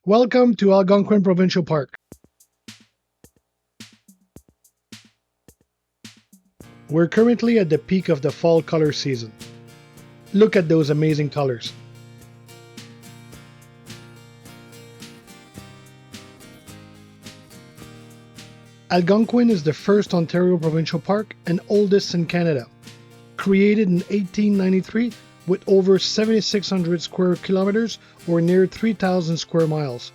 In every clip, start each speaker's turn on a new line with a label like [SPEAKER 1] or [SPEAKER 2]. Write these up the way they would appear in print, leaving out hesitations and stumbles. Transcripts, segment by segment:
[SPEAKER 1] Welcome to Algonquin Provincial Park. We're currently at the peak of the fall color season. Look at those amazing colors. Algonquin is the first Ontario provincial park and oldest in Canada. Created in 1893 with over 7,600 square kilometers or near 3,000 square miles.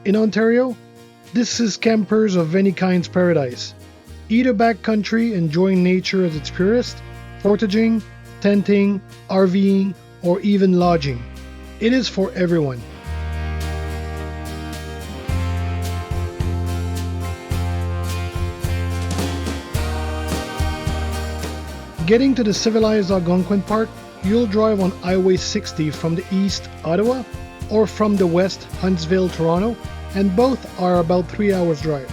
[SPEAKER 1] In Ontario, this is campers of any kind's paradise. Either backcountry enjoying nature at its purest, portaging, tenting, RVing, or even lodging. It is for everyone. Getting to the civilized Algonquin Park, you'll drive on Highway 60 from the east, Ottawa, or from the west, Huntsville, Toronto, and both are about 3 hours drive.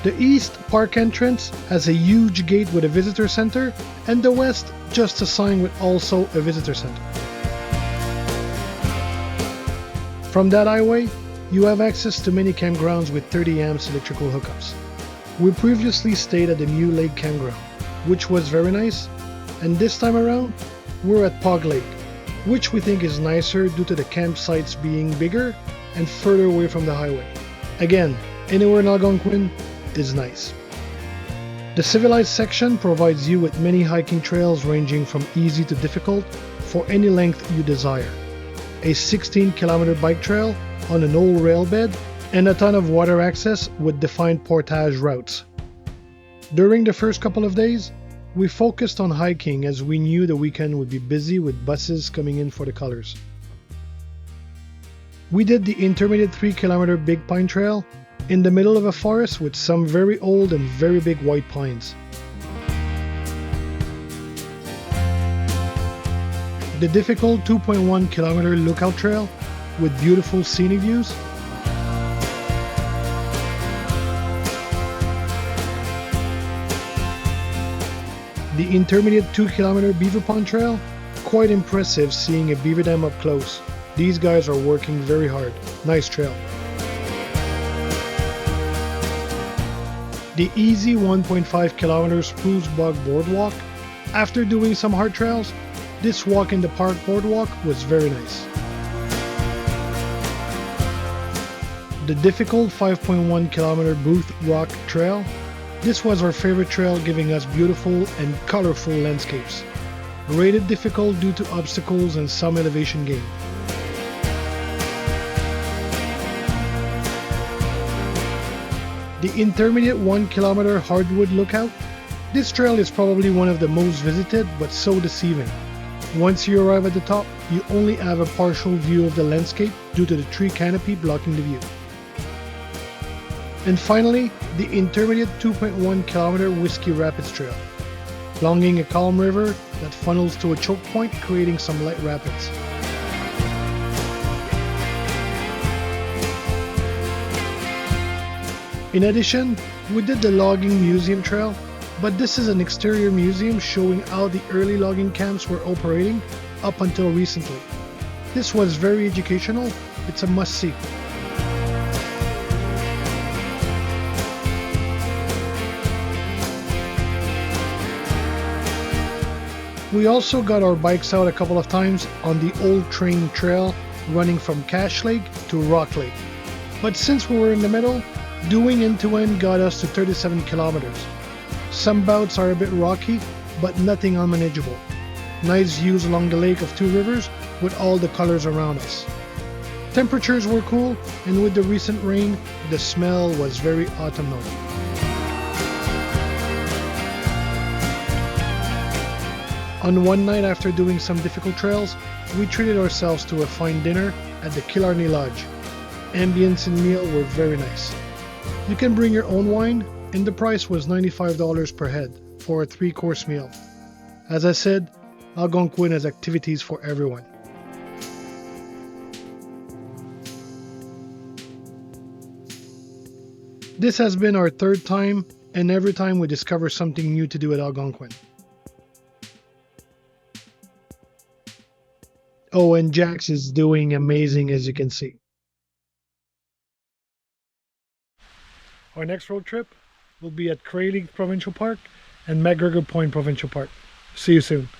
[SPEAKER 1] The east park entrance has a huge gate with a visitor center, and the west just a sign with also a visitor center. From that highway, you have access to many campgrounds with 30 amps electrical hookups. We previously stayed at the New Lake campground, which was very nice, and this time around, we're at Pog Lake, which we think is nicer due to the campsites being bigger and further away from the highway. Again, anywhere in Algonquin is nice. The civilized section provides you with many hiking trails ranging from easy to difficult for any length you desire. A 16-kilometer bike trail on an old rail bed, and a ton of water access with defined portage routes. During the first couple of days, we focused on hiking as we knew the weekend would be busy with buses coming in for the colors. We did the intermediate 3-kilometer Big Pine Trail in the middle of a forest with some very old and very big white pines. The difficult 2.1-kilometer Lookout Trail with beautiful scenic views. The intermediate 2-kilometer Beaver Pond Trail, quite impressive seeing a beaver dam up close. These guys are working very hard. Nice trail. The easy 1.5-kilometer Spruce Bog Boardwalk. After doing some hard trails, this walk in the park boardwalk was very nice. The difficult 5.1-kilometer Booth Rock Trail. This was our favorite trail, giving us beautiful and colorful landscapes. Rated difficult due to obstacles and some elevation gain. The intermediate 1-kilometer Hardwood Lookout. This trail is probably one of the most visited, but so deceiving. Once you arrive at the top, you only have a partial view of the landscape due to the tree canopy blocking the view. And finally, the intermediate 2.1-kilometer Whiskey Rapids Trail, longing a calm river that funnels to a choke point, creating some light rapids. In addition, we did the Logging Museum Trail, but this is an exterior museum showing how the early logging camps were operating up until recently. This was very educational. It's a must-see. We also got our bikes out a couple of times on the Old Train Trail running from Cache Lake to Rock Lake. But since we were in the middle, doing end-to-end got us to 37 kilometers. Some bouts are a bit rocky, but nothing unmanageable. Nice views along the lake of two rivers with all the colors around us. Temperatures were cool, and with the recent rain, the smell was very autumnal. On one night after doing some difficult trails, we treated ourselves to a fine dinner at the Killarney Lodge. Ambience and meal were very nice. You can bring your own wine, and the price was $95 per head for a 3-course meal. As I said, Algonquin has activities for everyone. This has been our third time, and every time we discover something new to do at Algonquin. Oh, and Jax is doing amazing, as you can see. Our next road trip will be at Algonquin Provincial Park and McGregor Point Provincial Park. See you soon.